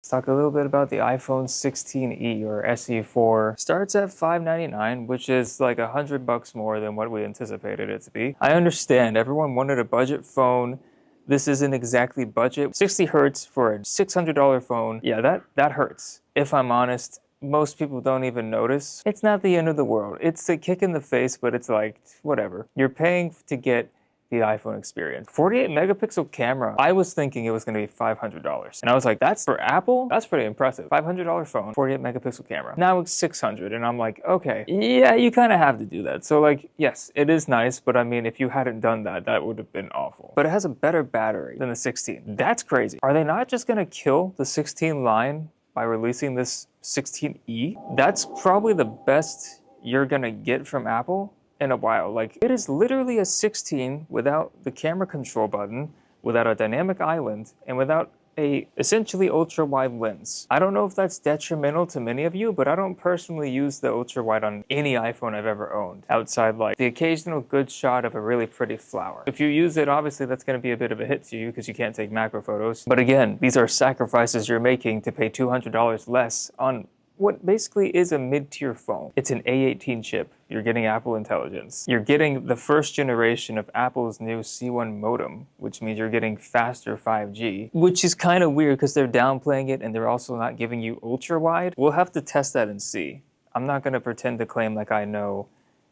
Let's talk a little bit about the iPhone 16e or SE4. Starts at $599, which is like $100 more than what we anticipated it to be. I understand everyone wanted a budget phone. This isn't exactly budget. 60 hertz for a $600 phone. Yeah, that hurts. If I'm honest, most people don't even notice. It's not the end of the world. It's a kick in the face, but it's like, whatever. You're paying to get the iPhone experience. 48 megapixel camera. I was thinking it was going to be $500. And I was like, that's for Apple? That's pretty impressive. $500 phone, 48 megapixel camera. Now it's 600. And I'm like, okay, yeah, you kind of have to do that. So like, yes, it is nice. But I mean, if you hadn't done that, that would have been awful. But it has a better battery than the 16. That's crazy. Are they not just going to kill the 16 line by releasing this 16e? That's probably the best you're going to get from Apple in a while. Like, it is literally a 16 without the camera control button, without a dynamic island, and without a essentially ultra wide lens. I don't know if that's detrimental to many of you, but I don't personally use the ultra wide on any iPhone I've ever owned, outside like the occasional good shot of a really pretty flower. If you use it, obviously that's going to be a bit of a hit to you because you can't take macro photos. But again, these are sacrifices you're making to pay $200 less on what basically is a mid-tier phone. It's an A18 chip. You're getting Apple Intelligence. You're getting the first generation of Apple's new C1 modem, which means you're getting faster 5G, which is kind of weird because they're downplaying it and they're also not giving you ultra wide. We'll have to test that and see. I'm not going to pretend to claim like I know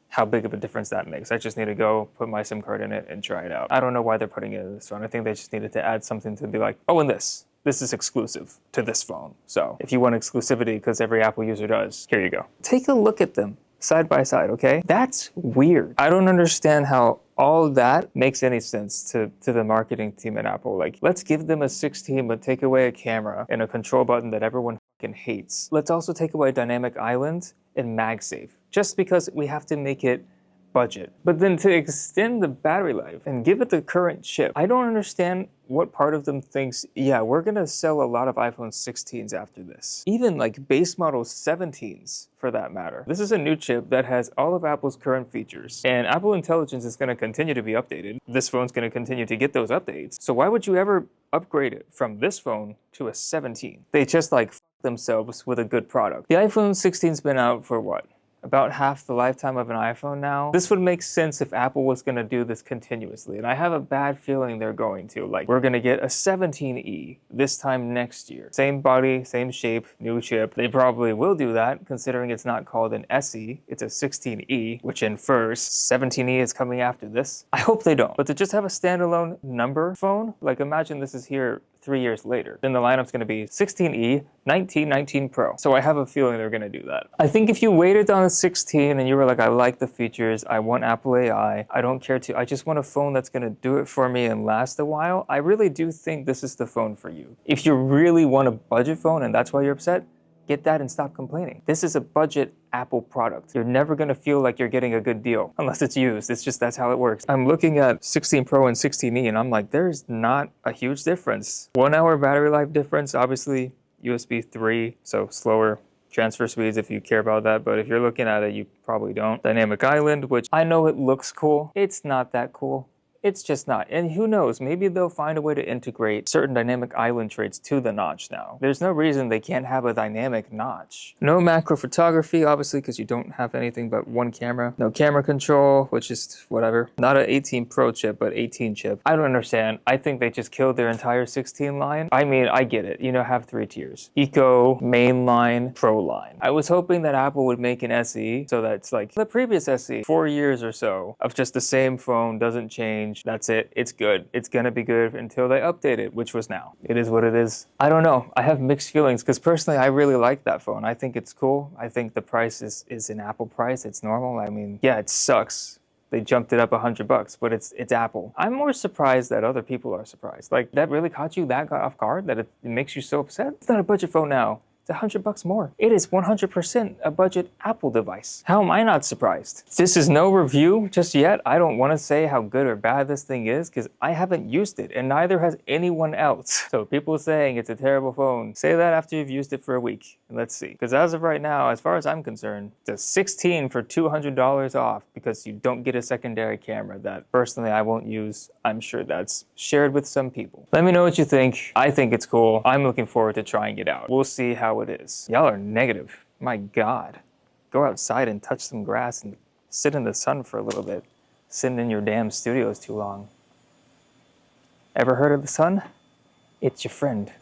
how big of a difference that makes. I just need to go put my SIM card in it and try it out. I don't know why they're putting it in this phone. I think they just needed to add something to be like, oh, and this is exclusive to this phone. So if you want exclusivity, because every Apple user does, here you go. Take a look at them side by side, okay? That's weird. I don't understand how all that makes any sense to the marketing team at Apple. Like, let's give them a 16, but take away a camera and a control button that everyone fucking hates. Let's also take away dynamic island and MagSafe, just because we have to make it budget. But then to extend the battery life and give it the current chip, I don't understand what part of them thinks, yeah, we're gonna sell a lot of iPhone 16s after this. Even like base model 17s for that matter. This is a new chip that has all of Apple's current features, and Apple Intelligence is gonna continue to be updated. This phone's gonna continue to get those updates. So why would you ever upgrade it from this phone to a 17? They just like f themselves with a good product. The iPhone 16's been out for what? About half the lifetime of an iPhone now. This would make sense if Apple was going to do this continuously, and I have a bad feeling they're going to. Like, we're going to get a 17e this time next year. Same body, same shape, new chip. They probably will do that, considering it's not called an SE, it's a 16e, which infers 17e is coming after this. I hope they don't. But to just have a standalone number phone, like imagine this is here 3 years later. Then the lineup's going to be 16e, 19, 19 Pro. So I have a feeling they're going to do that. I think if you waited on the 16 and you were like, I like the features, I want Apple AI, I don't care to, I just want a phone that's going to do it for me and last a while, I really do think this is the phone for you. If you really want a budget phone and that's why you're upset, get that and stop complaining. This is a budget Apple product. You're never gonna feel like you're getting a good deal unless it's used. It's just, that's how it works. I'm looking at 16 Pro and 16e and I'm like, there's not a huge difference. 1 hour battery life difference, obviously USB 3, so slower transfer speeds if you care about that, but if you're looking at it, you probably don't. Dynamic island, which I know it looks cool. It's not that cool. It's just not. And who knows, maybe they'll find a way to integrate certain dynamic island traits to the notch now. There's no reason they can't have a dynamic notch. No macro photography, obviously, because you don't have anything but one camera. No camera control, which is whatever. Not an 18 Pro chip, but 18 chip. I don't understand. I think they just killed their entire 16 line. I mean, I get it. You know, have 3 tiers. Eco, main line, Pro line. I was hoping that Apple would make an SE so that it's like the previous SE, 4 years or so of just the same phone, doesn't change. That's it. It's good. It's gonna be good until they update it, which was now. It is what it is. I don't know. I have mixed feelings because personally, I really like that phone. I think it's cool. I think the price is an Apple price. It's normal. I mean, yeah, it sucks. They jumped it up $100, but it's Apple. I'm more surprised that other people are surprised. Like, that really caught you that off guard, that it makes you so upset? It's not a budget phone now. It's $100 more. It is 100% a budget Apple device. How am I not surprised? This is no review just yet. I don't want to say how good or bad this thing is because I haven't used it and neither has anyone else. So people saying it's a terrible phone, say that after you've used it for a week. And let's see. Because as of right now, as far as I'm concerned, it's a 16 for $200 off because you don't get a secondary camera that personally I won't use. I'm sure that's shared with some people. Let me know what you think. I think it's cool. I'm looking forward to trying it out. We'll see how it is. Y'all are negative. My God. Go outside and touch some grass and sit in the sun for a little bit. Sitting in your damn studio is too long. Ever heard of the sun? It's your friend.